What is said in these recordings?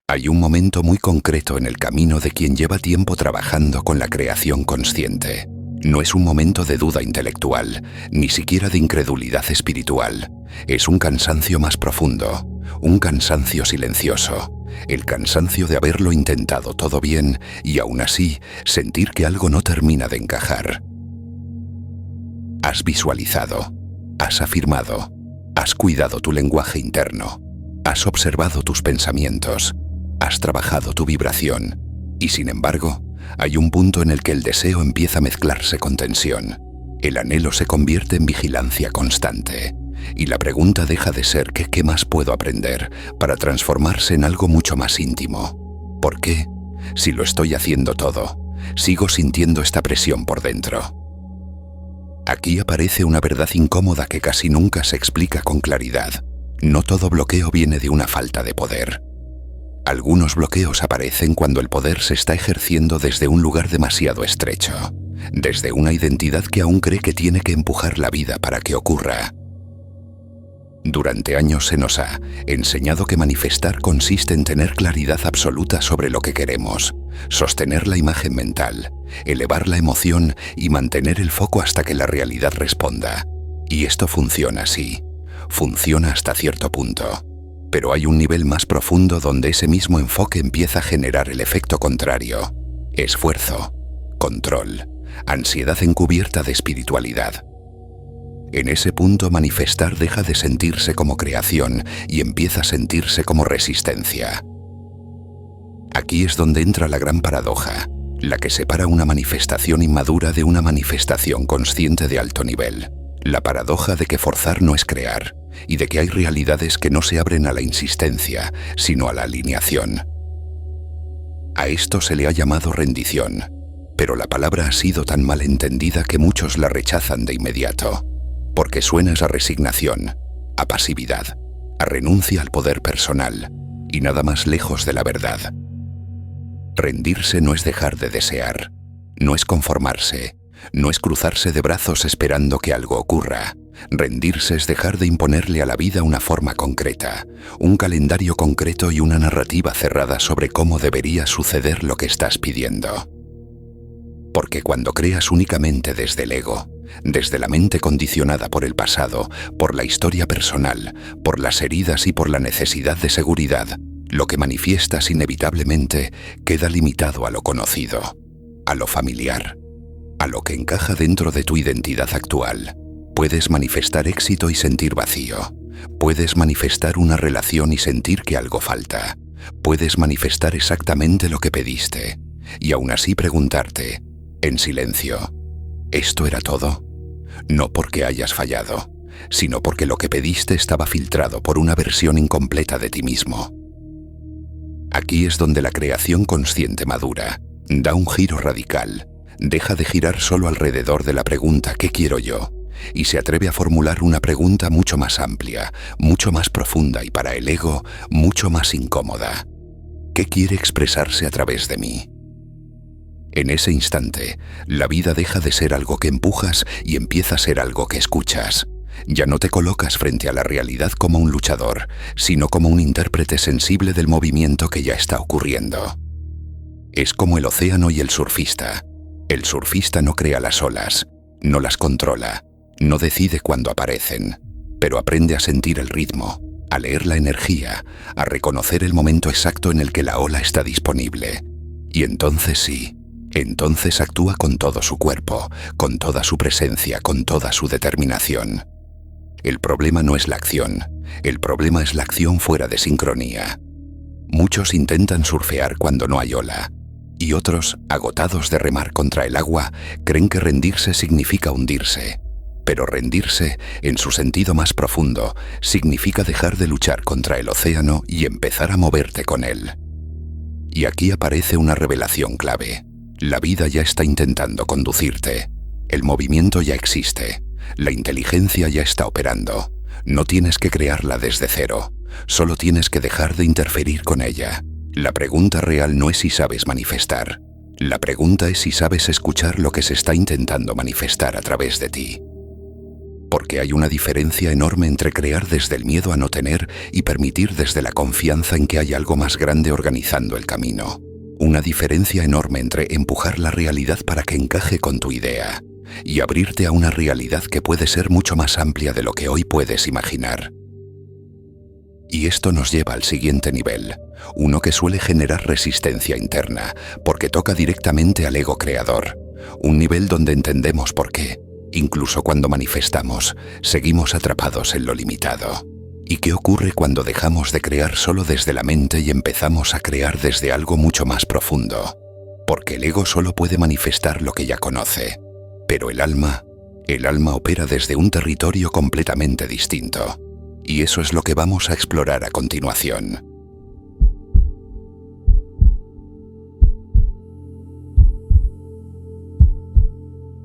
Hay un momento muy concreto en el camino de quien lleva tiempo trabajando con la creación consciente. No es un momento de duda intelectual, ni siquiera de incredulidad espiritual. Es un cansancio más profundo, un cansancio silencioso, el cansancio de haberlo intentado todo bien y aún así sentir que algo no termina de encajar. Has visualizado, has afirmado, has cuidado tu lenguaje interno, has observado tus pensamientos, has trabajado tu vibración y sin embargo, hay un punto en el que el deseo empieza a mezclarse con tensión. El anhelo se convierte en vigilancia constante y la pregunta deja de ser ¿qué más puedo aprender? Para transformarse en algo mucho más íntimo. ¿Por qué? Si lo estoy haciendo todo, sigo sintiendo esta presión por dentro. Aquí aparece una verdad incómoda que casi nunca se explica con claridad. No todo bloqueo viene de una falta de poder. Algunos bloqueos aparecen cuando el poder se está ejerciendo desde un lugar demasiado estrecho, desde una identidad que aún cree que tiene que empujar la vida para que ocurra. Durante años se nos ha enseñado que manifestar consiste en tener claridad absoluta sobre lo que queremos, sostener la imagen mental, elevar la emoción y mantener el foco hasta que la realidad responda. Y esto funciona así, funciona hasta cierto punto. Pero hay un nivel más profundo donde ese mismo enfoque empieza a generar el efecto contrario. Esfuerzo, control, ansiedad encubierta de espiritualidad. En ese punto manifestar deja de sentirse como creación y empieza a sentirse como resistencia. Aquí es donde entra la gran paradoja, la que separa una manifestación inmadura de una manifestación consciente de alto nivel. La paradoja de que forzar no es crear, y de que hay realidades que no se abren a la insistencia, sino a la alineación. A esto se le ha llamado rendición, pero la palabra ha sido tan mal entendida que muchos la rechazan de inmediato, porque suena a resignación, a pasividad, a renuncia al poder personal, y nada más lejos de la verdad. Rendirse no es dejar de desear, no es conformarse, no es cruzarse de brazos esperando que algo ocurra. Rendirse es dejar de imponerle a la vida una forma concreta, un calendario concreto y una narrativa cerrada sobre cómo debería suceder lo que estás pidiendo. Porque cuando creas únicamente desde el ego, desde la mente condicionada por el pasado, por la historia personal, por las heridas y por la necesidad de seguridad, lo que manifiestas inevitablemente queda limitado a lo conocido, a lo familiar, a lo que encaja dentro de tu identidad actual. Puedes manifestar éxito y sentir vacío. Puedes manifestar una relación y sentir que algo falta. Puedes manifestar exactamente lo que pediste y aún así preguntarte, en silencio, ¿esto era todo? No porque hayas fallado, sino porque lo que pediste estaba filtrado por una versión incompleta de ti mismo. Aquí es donde la creación consciente madura, da un giro radical, deja de girar solo alrededor de la pregunta ¿qué quiero yo? Y se atreve a formular una pregunta mucho más amplia, mucho más profunda y para el ego, mucho más incómoda. ¿Qué quiere expresarse a través de mí? En ese instante, la vida deja de ser algo que empujas y empieza a ser algo que escuchas. Ya no te colocas frente a la realidad como un luchador, sino como un intérprete sensible del movimiento que ya está ocurriendo. Es como el océano y el surfista. El surfista no crea las olas, no las controla, no decide cuándo aparecen, pero aprende a sentir el ritmo, a leer la energía, a reconocer el momento exacto en el que la ola está disponible. Y entonces sí, entonces actúa con todo su cuerpo, con toda su presencia, con toda su determinación. El problema no es la acción, el problema es la acción fuera de sincronía. Muchos intentan surfear cuando no hay ola, y otros, agotados de remar contra el agua, creen que rendirse significa hundirse. Pero rendirse, en su sentido más profundo, significa dejar de luchar contra el océano y empezar a moverte con él. Y aquí aparece una revelación clave. La vida ya está intentando conducirte. El movimiento ya existe. La inteligencia ya está operando. No tienes que crearla desde cero. Solo tienes que dejar de interferir con ella. La pregunta real no es si sabes manifestar. La pregunta es si sabes escuchar lo que se está intentando manifestar a través de ti. Porque hay una diferencia enorme entre crear desde el miedo a no tener y permitir desde la confianza en que hay algo más grande organizando el camino. Una diferencia enorme entre empujar la realidad para que encaje con tu idea y abrirte a una realidad que puede ser mucho más amplia de lo que hoy puedes imaginar. Y esto nos lleva al siguiente nivel, uno que suele generar resistencia interna, porque toca directamente al ego creador, un nivel donde entendemos por qué, incluso cuando manifestamos, seguimos atrapados en lo limitado. ¿Y qué ocurre cuando dejamos de crear solo desde la mente y empezamos a crear desde algo mucho más profundo? Porque el ego solo puede manifestar lo que ya conoce, pero el alma opera desde un territorio completamente distinto. Y eso es lo que vamos a explorar a continuación.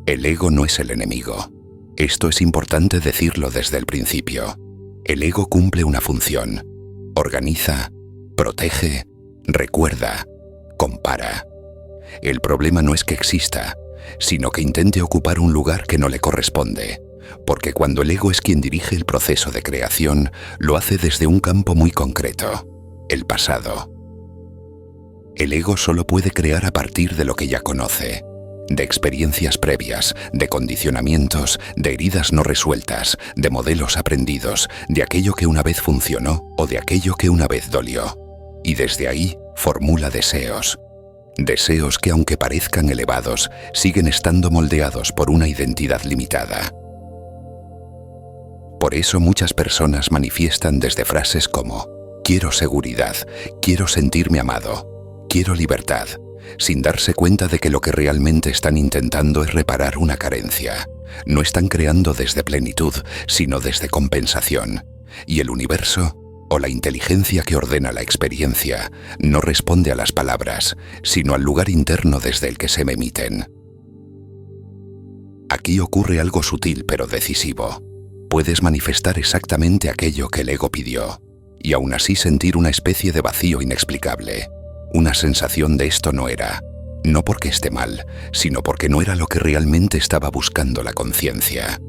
El ego no es el enemigo. Esto es importante decirlo desde el principio. El ego cumple una función. Organiza, protege, recuerda, compara. El problema no es que exista, sino que intente ocupar un lugar que no le corresponde. Porque cuando el ego es quien dirige el proceso de creación, lo hace desde un campo muy concreto, el pasado. El ego solo puede crear a partir de lo que ya conoce, de experiencias previas, de condicionamientos, de heridas no resueltas, de modelos aprendidos, de aquello que una vez funcionó o de aquello que una vez dolió. Y desde ahí formula deseos. Deseos que, aunque parezcan elevados, siguen estando moldeados por una identidad limitada. Por eso muchas personas manifiestan desde frases como «quiero seguridad», «quiero sentirme amado», «quiero libertad», sin darse cuenta de que lo que realmente están intentando es reparar una carencia. No están creando desde plenitud, sino desde compensación. Y el universo, o la inteligencia que ordena la experiencia, no responde a las palabras, sino al lugar interno desde el que se emiten. Aquí ocurre algo sutil pero decisivo. Puedes manifestar exactamente aquello que el ego pidió, y aún así sentir una especie de vacío inexplicable, una sensación de esto no era, no porque esté mal, sino porque no era lo que realmente estaba buscando la conciencia.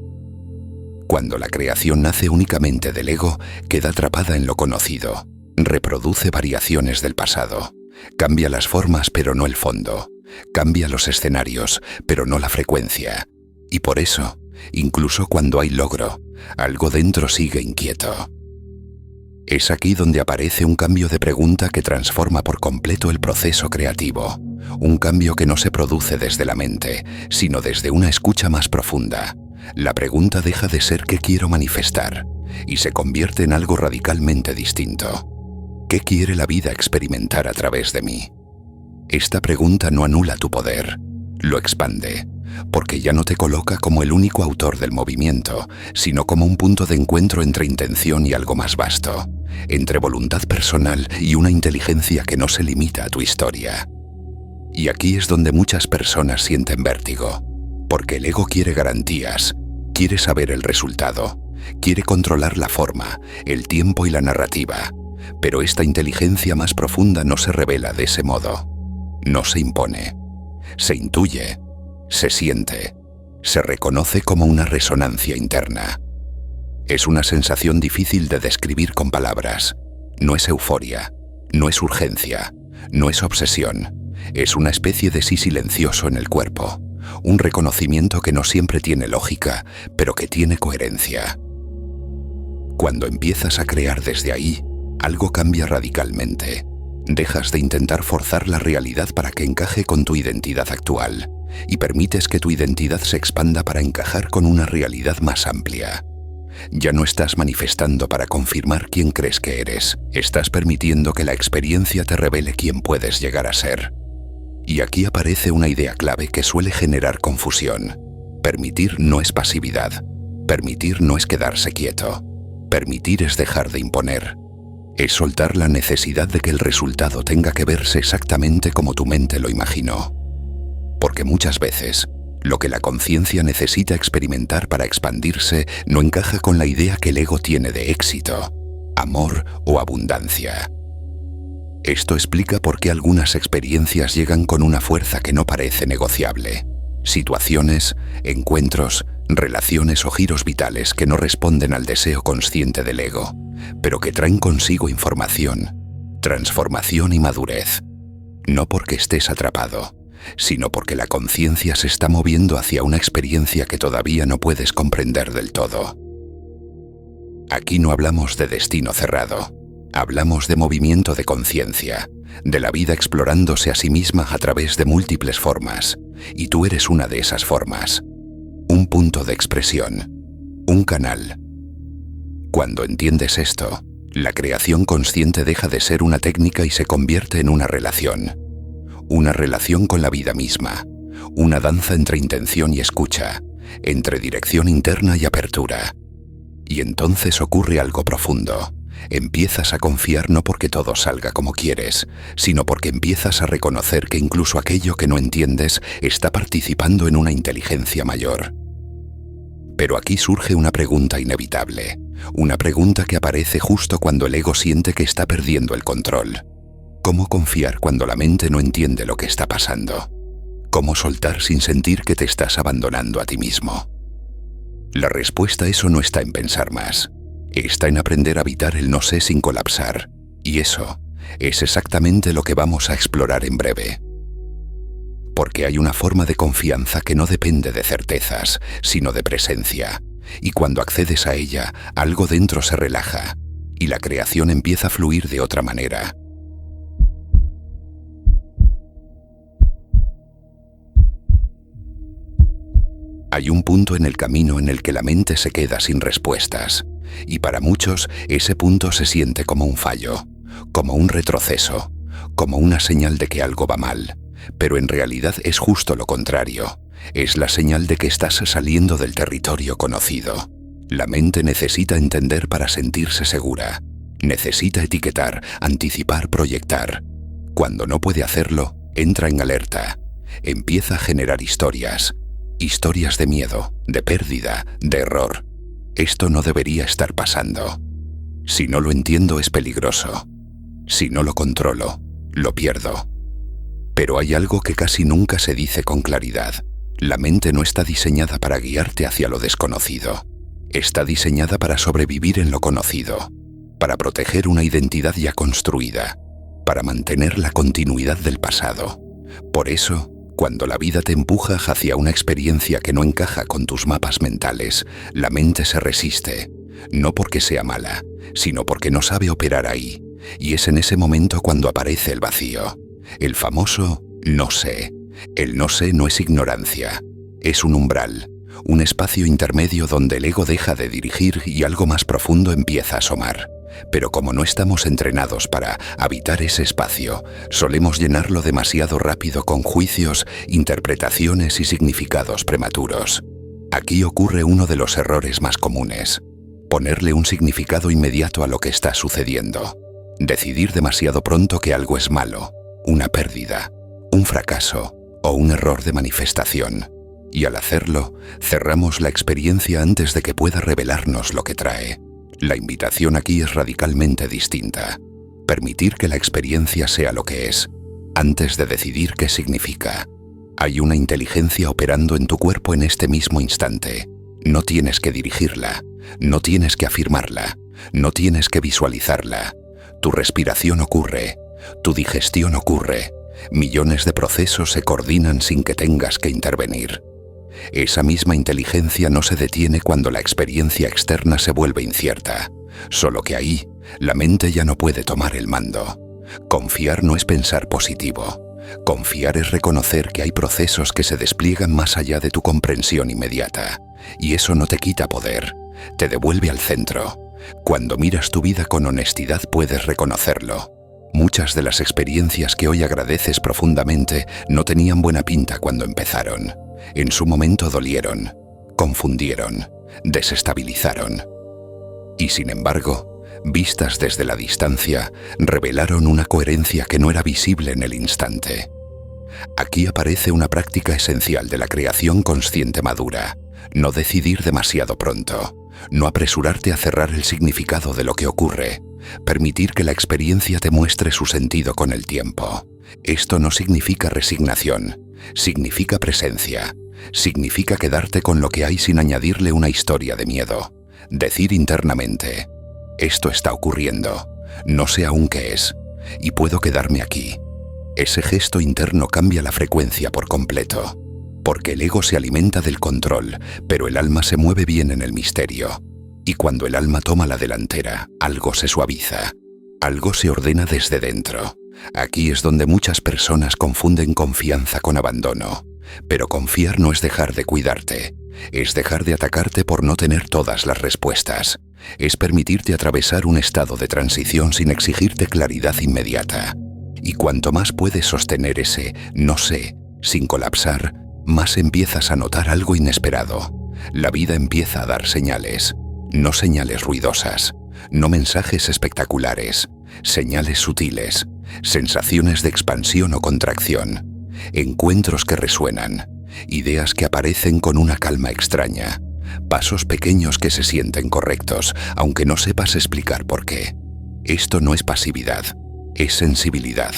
Cuando la creación nace únicamente del ego, queda atrapada en lo conocido, reproduce variaciones del pasado, cambia las formas pero no el fondo, cambia los escenarios pero no la frecuencia, y por eso, incluso cuando hay logro, algo dentro sigue inquieto. Es aquí donde aparece un cambio de pregunta que transforma por completo el proceso creativo. Un cambio que no se produce desde la mente, sino desde una escucha más profunda. La pregunta deja de ser ¿qué quiero manifestar? Y se convierte en algo radicalmente distinto. ¿Qué quiere la vida experimentar a través de mí? Esta pregunta no anula tu poder, lo expande. Porque ya no te coloca como el único autor del movimiento, sino como un punto de encuentro entre intención y algo más vasto, entre voluntad personal y una inteligencia que no se limita a tu historia. Y aquí es donde muchas personas sienten vértigo, porque el ego quiere garantías, quiere saber el resultado, quiere controlar la forma, el tiempo y la narrativa, pero esta inteligencia más profunda no se revela de ese modo, no se impone, se intuye, se siente, se reconoce como una resonancia interna. Es una sensación difícil de describir con palabras. No es euforia, no es urgencia, no es obsesión. Es una especie de sí silencioso en el cuerpo, un reconocimiento que no siempre tiene lógica, pero que tiene coherencia. Cuando empiezas a crear desde ahí, algo cambia radicalmente. Dejas de intentar forzar la realidad para que encaje con tu identidad actual y permites que tu identidad se expanda para encajar con una realidad más amplia. Ya no estás manifestando para confirmar quién crees que eres, estás permitiendo que la experiencia te revele quién puedes llegar a ser. Y aquí aparece una idea clave que suele generar confusión. Permitir no es pasividad, permitir no es quedarse quieto, permitir es dejar de imponer. Es soltar la necesidad de que el resultado tenga que verse exactamente como tu mente lo imaginó. Porque muchas veces, lo que la conciencia necesita experimentar para expandirse no encaja con la idea que el ego tiene de éxito, amor o abundancia. Esto explica por qué algunas experiencias llegan con una fuerza que no parece negociable. Situaciones, encuentros, relaciones o giros vitales que no responden al deseo consciente del ego, pero que traen consigo información, transformación y madurez. No porque estés atrapado, sino porque la conciencia se está moviendo hacia una experiencia que todavía no puedes comprender del todo. Aquí no hablamos de destino cerrado, hablamos de movimiento de conciencia, de la vida explorándose a sí misma a través de múltiples formas, y tú eres una de esas formas. Un punto de expresión, un canal. Cuando entiendes esto, la creación consciente deja de ser una técnica y se convierte en una relación con la vida misma, una danza entre intención y escucha, entre dirección interna y apertura. Y entonces ocurre algo profundo. Empiezas a confiar no porque todo salga como quieres, sino porque empiezas a reconocer que incluso aquello que no entiendes está participando en una inteligencia mayor. Pero aquí surge una pregunta inevitable, una pregunta que aparece justo cuando el ego siente que está perdiendo el control. ¿Cómo confiar cuando la mente no entiende lo que está pasando? ¿Cómo soltar sin sentir que te estás abandonando a ti mismo? La respuesta a eso no está en pensar más. Está en aprender a habitar el no sé sin colapsar. Y eso es exactamente lo que vamos a explorar en breve. Porque hay una forma de confianza que no depende de certezas, sino de presencia. Y cuando accedes a ella, algo dentro se relaja, y la creación empieza a fluir de otra manera. Hay un punto en el camino en el que la mente se queda sin respuestas, y para muchos ese punto se siente como un fallo, como un retroceso, como una señal de que algo va mal, pero en realidad es justo lo contrario, es la señal de que estás saliendo del territorio conocido. La mente necesita entender para sentirse segura, necesita etiquetar, anticipar, proyectar. Cuando no puede hacerlo, entra en alerta, empieza a generar historias de miedo, de pérdida, de error. Esto no debería estar pasando. Si no lo entiendo es peligroso. Si no lo controlo, lo pierdo. Pero hay algo que casi nunca se dice con claridad. La mente no está diseñada para guiarte hacia lo desconocido. Está diseñada para sobrevivir en lo conocido, para proteger una identidad ya construida, para mantener la continuidad del pasado. Por eso, cuando la vida te empuja hacia una experiencia que no encaja con tus mapas mentales, la mente se resiste, no porque sea mala, sino porque no sabe operar ahí, y es en ese momento cuando aparece el vacío, el famoso no sé. El no sé no es ignorancia, es un umbral, un espacio intermedio donde el ego deja de dirigir y algo más profundo empieza a asomar. Pero como no estamos entrenados para habitar ese espacio, solemos llenarlo demasiado rápido con juicios, interpretaciones y significados prematuros. Aquí ocurre uno de los errores más comunes: ponerle un significado inmediato a lo que está sucediendo. Decidir demasiado pronto que algo es malo, una pérdida, un fracaso o un error de manifestación. Y al hacerlo, cerramos la experiencia antes de que pueda revelarnos lo que trae. La invitación aquí es radicalmente distinta. Permitir que la experiencia sea lo que es, antes de decidir qué significa. Hay una inteligencia operando en tu cuerpo en este mismo instante. No tienes que dirigirla, no tienes que afirmarla, no tienes que visualizarla. Tu respiración ocurre, tu digestión ocurre. Millones de procesos se coordinan sin que tengas que intervenir. Esa misma inteligencia no se detiene cuando la experiencia externa se vuelve incierta, solo que ahí la mente ya no puede tomar el mando. Confiar no es pensar positivo. Confiar es reconocer que hay procesos que se despliegan más allá de tu comprensión inmediata, y eso no te quita poder, te devuelve al centro. Cuando miras tu vida con honestidad puedes reconocerlo. Muchas de las experiencias que hoy agradeces profundamente no tenían buena pinta cuando empezaron. En su momento dolieron, confundieron, desestabilizaron. Y sin embargo, vistas desde la distancia, revelaron una coherencia que no era visible en el instante. Aquí aparece una práctica esencial de la creación consciente madura: no decidir demasiado pronto, no apresurarte a cerrar el significado de lo que ocurre, permitir que la experiencia te muestre su sentido con el tiempo. Esto no significa resignación, significa presencia, Significa quedarte con lo que hay sin añadirle una historia de miedo. Decir internamente, esto está ocurriendo, no sé aún qué es, y puedo quedarme aquí. Ese gesto interno cambia la frecuencia por completo, porque el ego se alimenta del control, pero el alma se mueve bien en el misterio. Y cuando el alma toma la delantera, algo se suaviza, algo se ordena desde dentro. Aquí es donde muchas personas confunden confianza con abandono. Pero confiar no es dejar de cuidarte, es dejar de atacarte por no tener todas las respuestas. Es permitirte atravesar un estado de transición sin exigirte claridad inmediata. Y cuanto más puedes sostener ese no sé, sin colapsar, más empiezas a notar algo inesperado. La vida empieza a dar señales, no señales ruidosas, no mensajes espectaculares, señales sutiles, sensaciones de expansión o contracción. Encuentros que resuenan, ideas que aparecen con una calma extraña, pasos pequeños que se sienten correctos, aunque no sepas explicar por qué. Esto no es pasividad, es sensibilidad,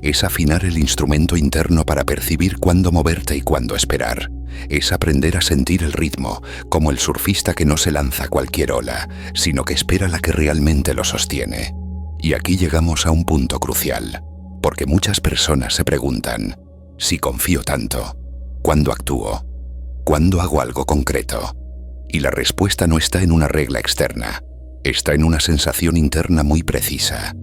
es afinar el instrumento interno para percibir cuándo moverte y cuándo esperar. Es aprender a sentir el ritmo, como el surfista que no se lanza a cualquier ola, sino que espera la que realmente lo sostiene. Y aquí llegamos a un punto crucial, porque muchas personas se preguntan, si confío tanto, ¿cuándo actúo? ¿Cuándo hago algo concreto? Y la respuesta no está en una regla externa, está en una sensación interna muy precisa.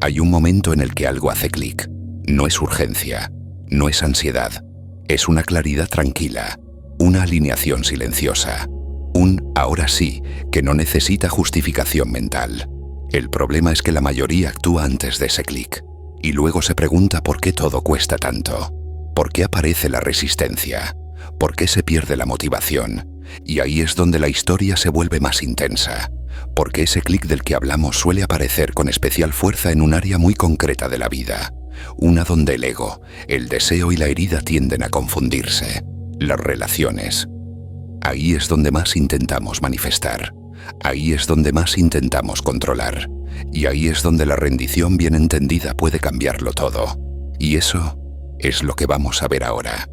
Hay un momento en el que algo hace clic. No es urgencia, no es ansiedad, es una claridad tranquila, una alineación silenciosa, un ahora sí que no necesita justificación mental. El problema es que la mayoría actúa antes de ese clic, y luego se pregunta por qué todo cuesta tanto. ¿Por qué aparece la resistencia? ¿Por qué se pierde la motivación? Y ahí es donde la historia se vuelve más intensa, porque ese clic del que hablamos suele aparecer con especial fuerza en un área muy concreta de la vida, una donde el ego, el deseo y la herida tienden a confundirse, las relaciones. Ahí es donde más intentamos manifestar, ahí es donde más intentamos controlar, y ahí es donde la rendición bien entendida puede cambiarlo todo. Y eso es lo que vamos a ver ahora.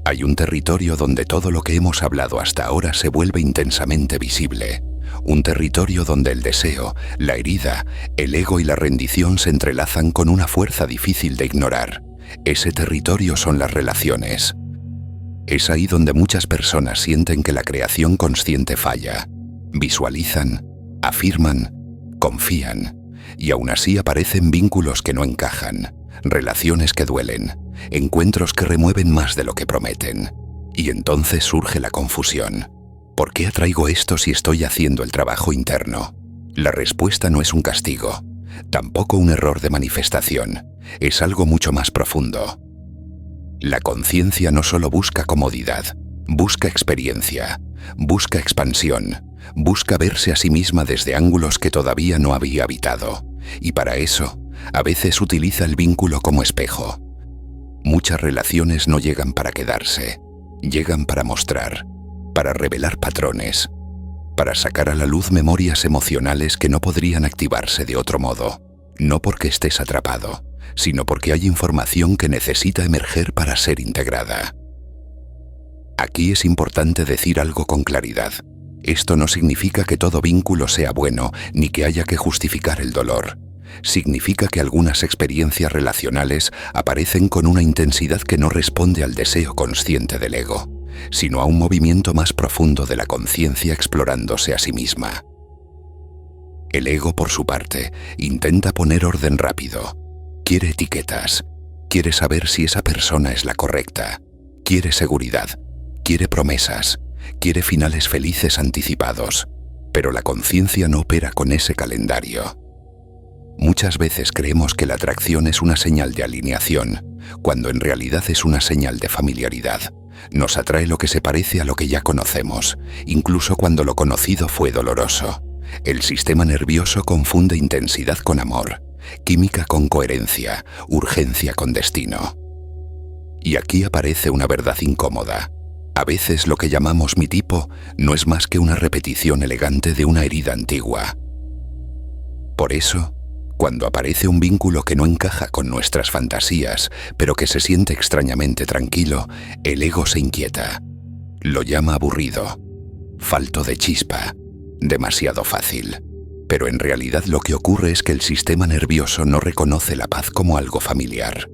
Hay un territorio donde todo lo que hemos hablado hasta ahora se vuelve intensamente visible. Un territorio donde el deseo, la herida, el ego y la rendición se entrelazan con una fuerza difícil de ignorar. Ese territorio son las relaciones. Es ahí donde muchas personas sienten que la creación consciente falla. Visualizan, afirman, confían, y aún así aparecen vínculos que no encajan, relaciones que duelen, encuentros que remueven más de lo que prometen. Y entonces surge la confusión. ¿Por qué atraigo esto si estoy haciendo el trabajo interno? La respuesta no es un castigo, tampoco un error de manifestación, es algo mucho más profundo. La conciencia no solo busca comodidad, busca experiencia, busca expansión, busca verse a sí misma desde ángulos que todavía no había habitado, y para eso, a veces utiliza el vínculo como espejo. Muchas relaciones no llegan para quedarse, llegan para mostrar, para revelar patrones, para sacar a la luz memorias emocionales que no podrían activarse de otro modo, no porque estés atrapado, sino porque hay información que necesita emerger para ser integrada. Aquí es importante decir algo con claridad. Esto no significa que todo vínculo sea bueno, ni que haya que justificar el dolor. Significa que algunas experiencias relacionales aparecen con una intensidad que no responde al deseo consciente del ego, sino a un movimiento más profundo de la conciencia explorándose a sí misma. El ego, por su parte, intenta poner orden rápido. Quiere etiquetas, quiere saber si esa persona es la correcta, quiere seguridad, quiere promesas, quiere finales felices anticipados, pero la conciencia no opera con ese calendario. Muchas veces creemos que la atracción es una señal de alineación, cuando en realidad es una señal de familiaridad. Nos atrae lo que se parece a lo que ya conocemos, incluso cuando lo conocido fue doloroso. El sistema nervioso confunde intensidad con amor, química con coherencia, urgencia con destino. Y aquí aparece una verdad incómoda. A veces lo que llamamos mi tipo no es más que una repetición elegante de una herida antigua. Por eso, Cuando aparece un vínculo que no encaja con nuestras fantasías, pero que se siente extrañamente tranquilo, el ego se inquieta. Lo llama aburrido, falto de chispa, demasiado fácil. Pero en realidad lo que ocurre es que el sistema nervioso no reconoce la paz como algo familiar.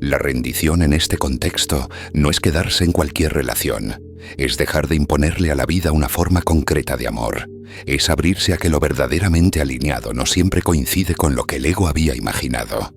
La rendición en este contexto no es quedarse en cualquier relación, es dejar de imponerle a la vida una forma concreta de amor, es abrirse a que lo verdaderamente alineado no siempre coincide con lo que el ego había imaginado.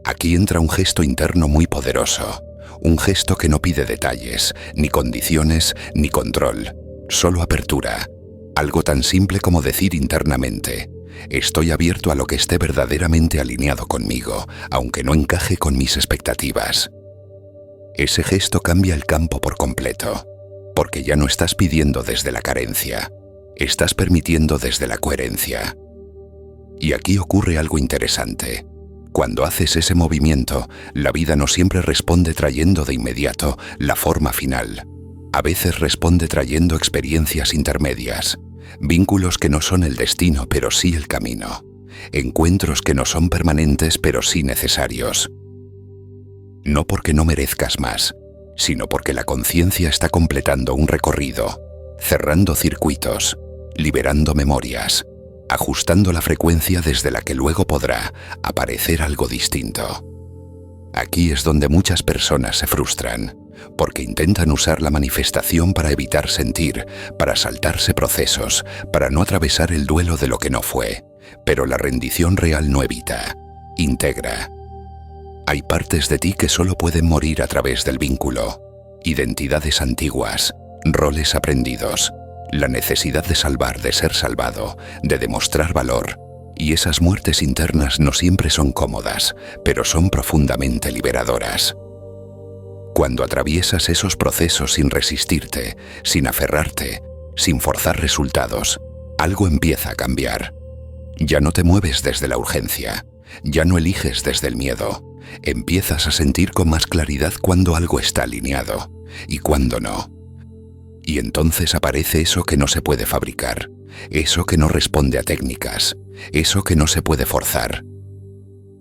Aquí entra un gesto interno muy poderoso, un gesto que no pide detalles, ni condiciones, ni control, solo apertura. Algo tan simple como decir internamente: estoy abierto a lo que esté verdaderamente alineado conmigo, aunque no encaje con mis expectativas. Ese gesto cambia el campo por completo, porque ya no estás pidiendo desde la carencia, estás permitiendo desde la coherencia. Y aquí ocurre algo interesante. Cuando haces ese movimiento, la vida no siempre responde trayendo de inmediato la forma final. A veces responde trayendo experiencias intermedias, vínculos que no son el destino pero sí el camino, encuentros que no son permanentes pero sí necesarios. No porque no merezcas más, sino porque la conciencia está completando un recorrido, cerrando circuitos, liberando memorias, ajustando la frecuencia desde la que luego podrá aparecer algo distinto. Aquí es donde muchas personas se frustran, porque intentan usar la manifestación para evitar sentir, para saltarse procesos, para no atravesar el duelo de lo que no fue, pero la rendición real no evita, integra. Hay partes de ti que solo pueden morir a través del vínculo, identidades antiguas, roles aprendidos, la necesidad de salvar, de ser salvado, de demostrar valor, y esas muertes internas no siempre son cómodas, pero son profundamente liberadoras. Cuando atraviesas esos procesos sin resistirte, sin aferrarte, sin forzar resultados, algo empieza a cambiar. Ya no te mueves desde la urgencia, ya no eliges desde el miedo, empiezas a sentir con más claridad cuando algo está alineado y cuando no. Y entonces aparece eso que no se puede fabricar, eso que no responde a técnicas, eso que no se puede forzar.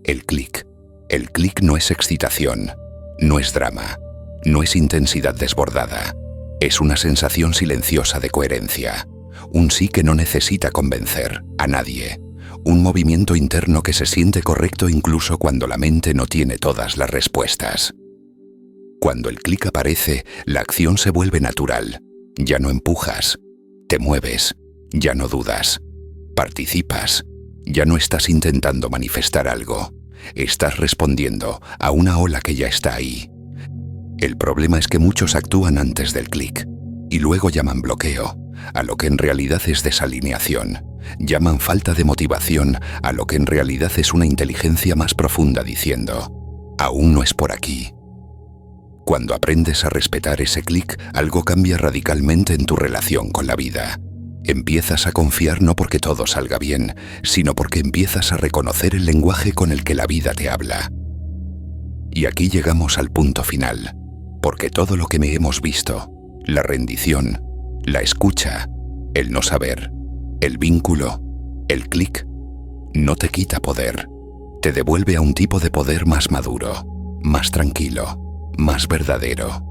El clic. El clic no es excitación, no es drama, no es intensidad desbordada, es una sensación silenciosa de coherencia, un sí que no necesita convencer a nadie, un movimiento interno que se siente correcto incluso cuando la mente no tiene todas las respuestas. Cuando el clic aparece, la acción se vuelve natural, ya no empujas, te mueves, ya no dudas, participas, ya no estás intentando manifestar algo, estás respondiendo a una ola que ya está ahí. El problema es que muchos actúan antes del clic y luego llaman bloqueo a lo que en realidad es desalineación, llaman falta de motivación a lo que en realidad es una inteligencia más profunda diciendo: aún no es por aquí. Cuando aprendes a respetar ese clic, algo cambia radicalmente en tu relación con la vida. Empiezas a confiar no porque todo salga bien, sino porque empiezas a reconocer el lenguaje con el que la vida te habla. Y aquí llegamos al punto final, porque todo lo que me hemos visto, la rendición, la escucha, el no saber, el vínculo, el clic, no te quita poder, te devuelve a un tipo de poder más maduro, más tranquilo, más verdadero.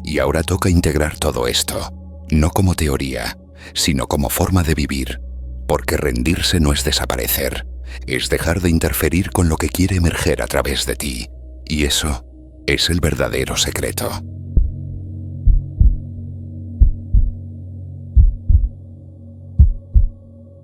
Y ahora toca integrar todo esto, no como teoría, sino como forma de vivir, porque rendirse no es desaparecer, es dejar de interferir con lo que quiere emerger a través de ti, y eso es el verdadero secreto.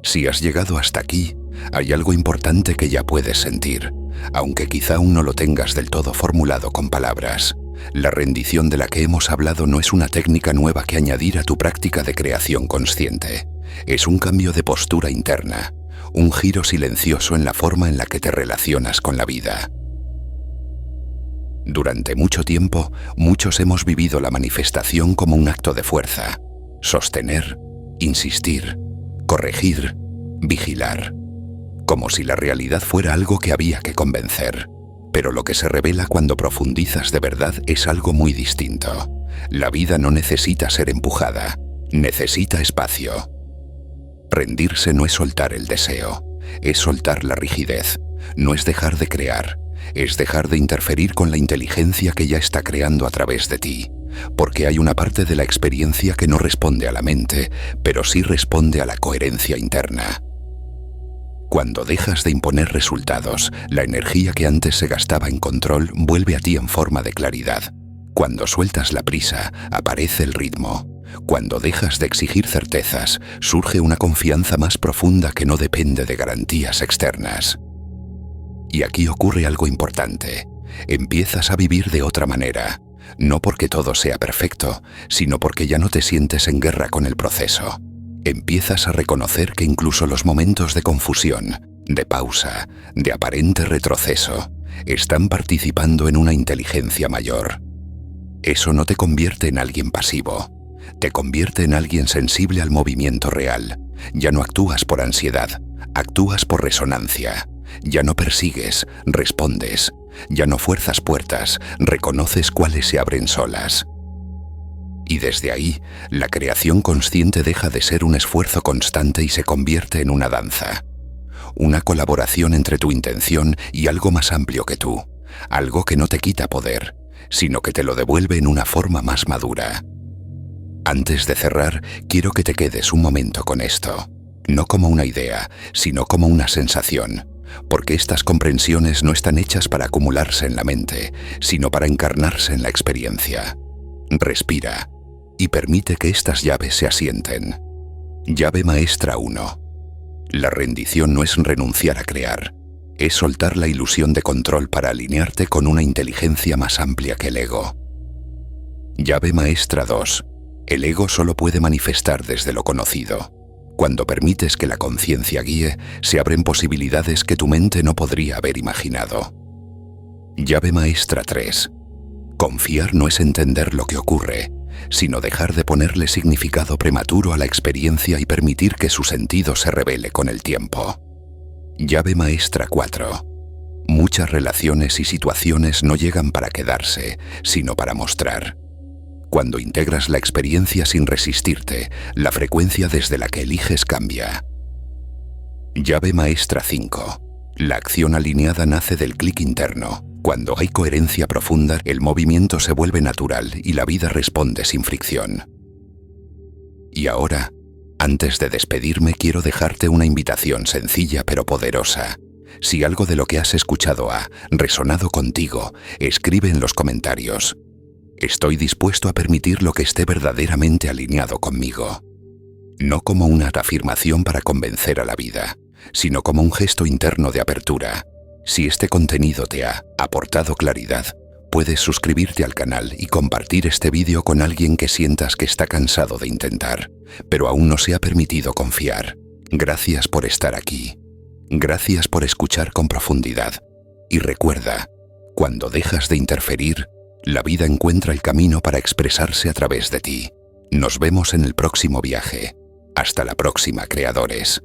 Si has llegado hasta aquí, hay algo importante que ya puedes sentir, aunque quizá aún no lo tengas del todo formulado con palabras. La rendición de la que hemos hablado no es una técnica nueva que añadir a tu práctica de creación consciente. Es un cambio de postura interna, un giro silencioso en la forma en la que te relacionas con la vida. Durante mucho tiempo, muchos hemos vivido la manifestación como un acto de fuerza. Sostener, insistir, corregir, vigilar. Como si la realidad fuera algo que había que convencer. Pero lo que se revela cuando profundizas de verdad es algo muy distinto. La vida no necesita ser empujada, necesita espacio. Rendirse no es soltar el deseo, Es soltar la rigidez. No es dejar de crear. Es dejar de interferir con la inteligencia que ya está creando a través de ti. Porque hay una parte de la experiencia que no responde a la mente, pero sí responde a la coherencia interna. Cuando dejas de imponer resultados, la energía que antes se gastaba en control vuelve a ti en forma de claridad. Cuando sueltas la prisa, aparece el ritmo. Cuando dejas de exigir certezas, surge una confianza más profunda que no depende de garantías externas. Y aquí ocurre algo importante. Empiezas a vivir de otra manera. No porque todo sea perfecto, sino porque ya no te sientes en guerra con el proceso. Empiezas a reconocer que incluso los momentos de confusión, de pausa, de aparente retroceso, están participando en una inteligencia mayor. Eso no te convierte en alguien pasivo. Te convierte en alguien sensible al movimiento real. Ya no actúas por ansiedad, actúas por resonancia. Ya no persigues, respondes. Ya no fuerzas puertas, reconoces cuáles se abren solas. Y desde ahí, la creación consciente deja de ser un esfuerzo constante y se convierte en una danza. Una colaboración entre tu intención y algo más amplio que tú. Algo que no te quita poder, sino que te lo devuelve en una forma más madura. Antes de cerrar, quiero que te quedes un momento con esto. No como una idea, sino como una sensación. Porque estas comprensiones no están hechas para acumularse en la mente, sino para encarnarse en la experiencia. Respira y permite que estas llaves se asienten. Llave maestra 1. La rendición no es renunciar a crear, es soltar la ilusión de control para alinearte con una inteligencia más amplia que el ego. Llave maestra 2. El ego solo puede manifestar desde lo conocido. Cuando permites que la conciencia guíe, se abren posibilidades que tu mente no podría haber imaginado. Llave maestra 3. Confiar no es entender lo que ocurre, sino dejar de ponerle significado prematuro a la experiencia y permitir que su sentido se revele con el tiempo. Llave maestra 4. Muchas relaciones y situaciones no llegan para quedarse, sino para mostrar. Cuando integras la experiencia sin resistirte, la frecuencia desde la que eliges cambia. Llave maestra 5. La acción alineada nace del clic interno. Cuando hay coherencia profunda, el movimiento se vuelve natural y la vida responde sin fricción. Y ahora, antes de despedirme, quiero dejarte una invitación sencilla pero poderosa. Si algo de lo que has escuchado ha resonado contigo, escribe en los comentarios. Estoy dispuesto a permitir lo que esté verdaderamente alineado conmigo. No como una afirmación para convencer a la vida, sino como un gesto interno de apertura. Si este contenido te ha aportado claridad, puedes suscribirte al canal y compartir este vídeo con alguien que sientas que está cansado de intentar, pero aún no se ha permitido confiar. Gracias por estar aquí. Gracias por escuchar con profundidad. Y recuerda, cuando dejas de interferir, la vida encuentra el camino para expresarse a través de ti. Nos vemos en el próximo viaje. Hasta la próxima, creadores.